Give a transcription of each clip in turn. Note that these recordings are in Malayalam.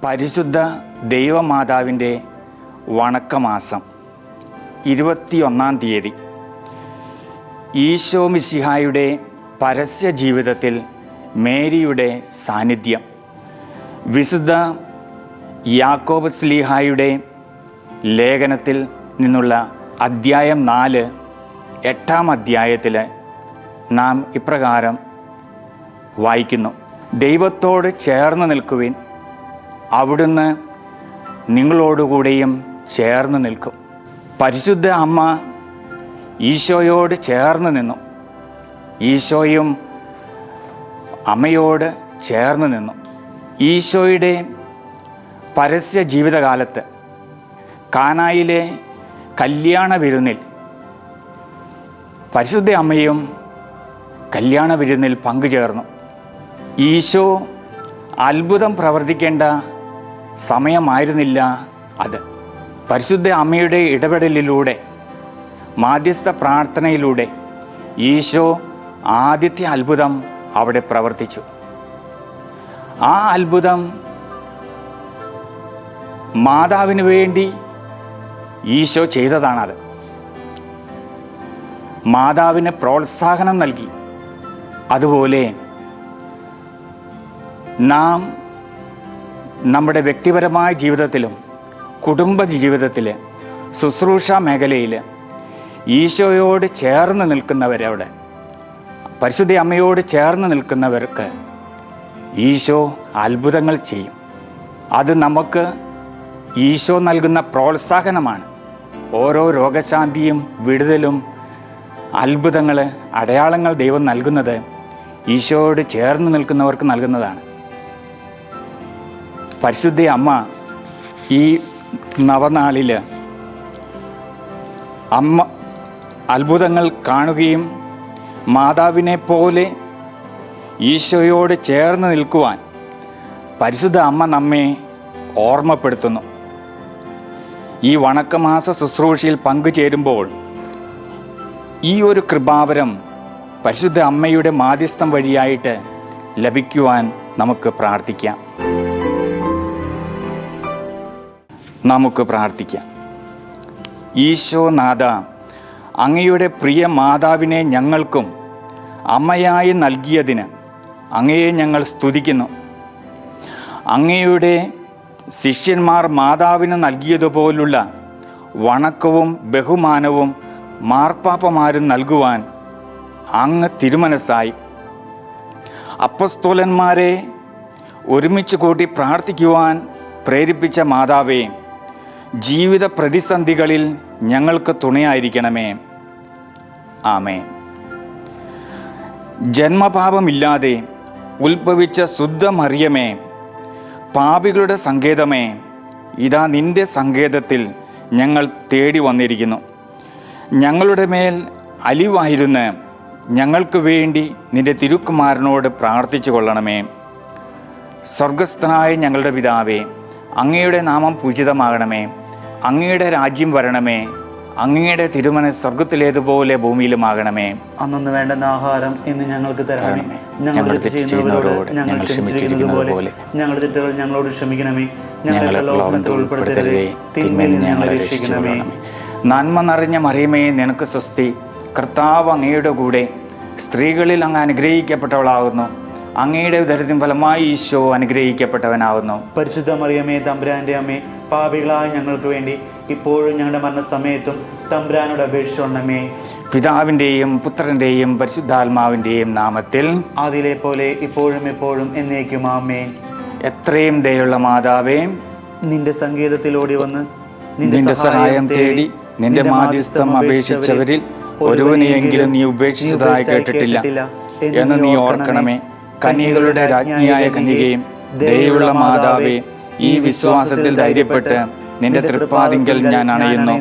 പരിശുദ്ധ ദൈവമാതാവിൻ്റെ വണക്കമാസം 21-ാം തീയതി. ഈശോ മിശിഹായുടെ പരസ്യ ജീവിതത്തിൽ മേരിയുടെ സാന്നിധ്യം. വിശുദ്ധ യാക്കോബ് ശ്ലീഹായുടെ ലേഖനത്തിൽ നിന്നുള്ള അദ്ധ്യായം 4, 8-ാം അധ്യായത്തിൽ നാം ഇപ്രകാരം വായിക്കുന്നു: ദൈവത്തോട് ചേർന്ന് നിൽക്കുവിൻ, അവിടുന്ന് നിങ്ങളോടുകൂടെയും ചേർന്ന് നിൽക്കും. പരിശുദ്ധ അമ്മ ഈശോയോട് ചേർന്ന് നിന്നു. ഈശോയും അമ്മയോട് ചേർന്ന് നിന്നു. ഈശോയുടെ പരസ്യ ജീവിതകാലത്ത് കാനായിലെ കല്യാണ വിരുന്നിൽ പരിശുദ്ധ അമ്മയും കല്യാണ വിരുന്നിൽ പങ്കുചേർന്നു. ഈശോ അത്ഭുതം പ്രവർത്തിക്കേണ്ട സമയമായിരുന്നില്ല അത്. പരിശുദ്ധ അമ്മയുടെ ഇടപെടലിലൂടെ, മാധ്യസ്ഥ പ്രാർത്ഥനയിലൂടെ ഈശോ ആദ്യത്തെ അത്ഭുതം അവിടെ പ്രവർത്തിച്ചു. ആ അത്ഭുതം മാതാവിന് വേണ്ടി ഈശോ ചെയ്തതാണത്. മാതാവിന് പ്രോത്സാഹനം നൽകി. അതുപോലെ നാം നമ്മുടെ വ്യക്തിപരമായ ജീവിതത്തിലും കുടുംബ ജീവിതത്തിൽ ശുശ്രൂഷ മേഖലയിൽ ഈശോയോട് ചേർന്ന് നിൽക്കുന്നവരവിടെ, പരിശുദ്ധ അമ്മയോട് ചേർന്ന് നിൽക്കുന്നവർക്ക് ഈശോ അത്ഭുതങ്ങൾ ചെയ്യും. അത് നമുക്ക് ഈശോ നൽകുന്ന പ്രോത്സാഹനമാണ്. ഓരോ രോഗശാന്തിയും വിടുതലും അത്ഭുതങ്ങൾ, അടയാളങ്ങൾ ദൈവം നൽകുന്നത് ഈശോയോട് ചേർന്ന് നിൽക്കുന്നവർക്ക് നൽകുന്നതാണ്. പരിശുദ്ധ അമ്മ ഈ നവനാളിൽ അമ്മ അത്ഭുതങ്ങൾ കാണുകയും മാതാവിനെ പോലെ ഈശോയോട് ചേർന്ന് നിൽക്കുവാൻ പരിശുദ്ധ അമ്മ നമ്മെ ഓർമ്മപ്പെടുത്തുന്നു. ഈ വണക്കമാസ ശുശ്രൂഷയിൽ പങ്കുചേരുമ്പോൾ ഈ ഒരു കൃപാവരം പരിശുദ്ധ അമ്മയുടെ മാധ്യസ്ഥം വഴിയായിട്ട് ലഭിക്കുവാൻ നമുക്ക് പ്രാർത്ഥിക്കാം. ഈശോനാഥ, അങ്ങയുടെ പ്രിയ മാതാവിനെ ഞങ്ങൾക്കും അമ്മയായി നൽകിയതിന് അങ്ങയെ ഞങ്ങൾ സ്തുതിക്കുന്നു. അങ്ങയുടെ ശിഷ്യന്മാർ മാതാവിന് നൽകിയതുപോലുള്ള വണക്കവും ബഹുമാനവും മാർപ്പാപ്പമാരും നൽകുവാൻ അങ്ങ് തിരുമനസ്സായി. അപ്പസ്തോലന്മാരെ ഒരുമിച്ച് കൂട്ടി പ്രാർത്ഥിക്കുവാൻ പ്രേരിപ്പിച്ച മാതാവേ, ജീവിത പ്രതിസന്ധികളിൽ ഞങ്ങൾക്ക് തുണയായിരിക്കണമേ. ആമേൻ. ജന്മപാപമില്ലാതെ ഉത്ഭവിച്ച ശുദ്ധ മറിയമേ, പാപികളുടെ സങ്കേതമേ, ഇതാ നിൻ്റെ സങ്കേതത്തിൽ ഞങ്ങൾ തേടി വന്നിരിക്കുന്നു. ഞങ്ങളുടെ മേൽ അലിവായിരുന്ന് ഞങ്ങൾക്ക് വേണ്ടി നിൻ്റെ തിരുക്കുമാരനോട് പ്രാർത്ഥിച്ചു കൊള്ളണമേ. സ്വർഗസ്ഥനായ ഞങ്ങളുടെ പിതാവേ, അങ്ങയുടെ നാമം പൂജിതമാകണമേ. അങ്ങയുടെ രാജ്യം വരണമേ. അങ്ങയുടെ തിരുമനസ്സ് സ്വർഗത്തിലേതുപോലെ ഭൂമിയിലുമാകണമേ. അന്നു വേണ്ടുന്ന ആഹാരം ഇന്ന് ഞങ്ങൾക്ക് തരണമേ. ഞങ്ങൾ ചെയ്യുന്നവരോട് ഞങ്ങൾ ക്ഷമിച്ചിരിക്കുന്നത് പോലെ ഞങ്ങളുടെ തെറ്റുകൾ ഞങ്ങളോട് ക്ഷമിക്കണമേ. ഞങ്ങളെ ലോകത്തിൽ ഉൾപ്പെടുത്തരുതേ, തിന്മയിൽ നിന്ന് ഞങ്ങളെ രക്ഷിക്കണമേ. നന്മ നിറഞ്ഞ മറിയമേ, നിനക്ക് സ്വസ്തി. കർത്താവ് അങ്ങയുടെ കൂടെ, സ്ത്രീകളിൽ അങ്ങ് അനുഗ്രഹിക്കപ്പെട്ടവളാകുന്നു. അങ്ങയുടെ ഉദരത്തിൻ ഫലമായി ഈശോ അനുഗ്രഹിക്കപ്പെട്ടവനാകുന്നു. പരിശുദ്ധ മറിയമേ, തമ്പുരാന്റെ അമ്മേ, പാപികളായ ഞങ്ങൾക്ക് വേണ്ടി ഇപ്പോഴും ഞങ്ങളുടെ മരണസമയത്തും തമ്പുരാനോട് അപേക്ഷിച്ചോണമേ. പിതാവിൻ്റെയും പുത്രൻ്റെയും പരിശുദ്ധാത്മാവിൻ്റെയും നാമത്തിൽ, ആദിയിലെ പോലെ ഇപ്പോഴും എപ്പോഴും എന്നേക്കും ആമേൻ. എത്രയും ദയുള്ള മാതാവേ, നിന്റെ സങ്കേതത്തിലോടി വന്ന് നിന്റെ സഹായം തേടി നിന്റെ മാധ്യസ്ഥം അപേക്ഷിച്ചവരിൽ ഒരുവനെയെങ്കിലും നീ ഉപേക്ഷിച്ചതായി കേട്ടിട്ടില്ല എന്ന് നീ ഓർക്കണമേ. കന്യകളുടെ രാജ്ഞിയായ കന്യകയും ദയയുള്ള മാതാവേ, ഈ വിശ്വാസത്തിൽ ധൈര്യപ്പെട്ട് നിന്റെ തൃപ്പാദിങ്കൽ ഞാൻ അണയുന്നു.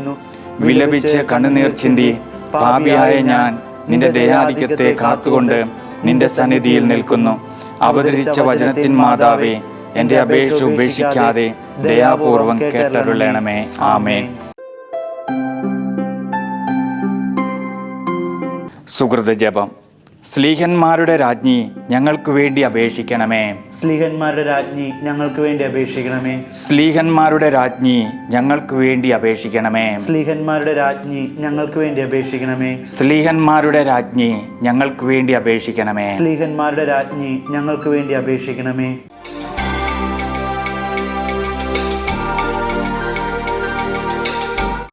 വിലപിച്ച് കണ്ണുനീർ ചിന്തി പാപിയായ ഞാൻ നിന്റെ ദയാധിക്യത്തെ കാത്തുകൊണ്ട് നിന്റെ സന്നിധിയിൽ നിൽക്കുന്നു. അവതരിച്ച വചനത്തിൻ മാതാവേ, എൻ്റെ അപേക്ഷ ഉപേക്ഷിക്കാതെ ദയാപൂർവം കേട്ടരുളണമേ. ആമേൻ. സുഹൃത ജപം. സ്ലീഹന്മാരുടെ രാജ്ഞി ഞങ്ങൾക്ക് വേണ്ടി അപേക്ഷിക്കണമേ. സ്ലീഹന്മാരുടെ രാജ്ഞി ഞങ്ങൾക്ക് വേണ്ടി അപേക്ഷിക്കണമേ. സ്ലീഹന്മാരുടെ രാജ്ഞി ഞങ്ങൾക്ക് വേണ്ടി അപേക്ഷിക്കണമേ. സ്ലീഹന്മാരുടെ രാജ്ഞി ഞങ്ങൾക്ക് വേണ്ടി അപേക്ഷിക്കണമേ. സ്ലീഹന്മാരുടെ രാജ്ഞി ഞങ്ങൾക്ക് വേണ്ടി അപേക്ഷിക്കണമേ. സ്ലീഹന്മാരുടെ രാജ്ഞി ഞങ്ങൾക്ക് വേണ്ടി അപേക്ഷിക്കണമേ.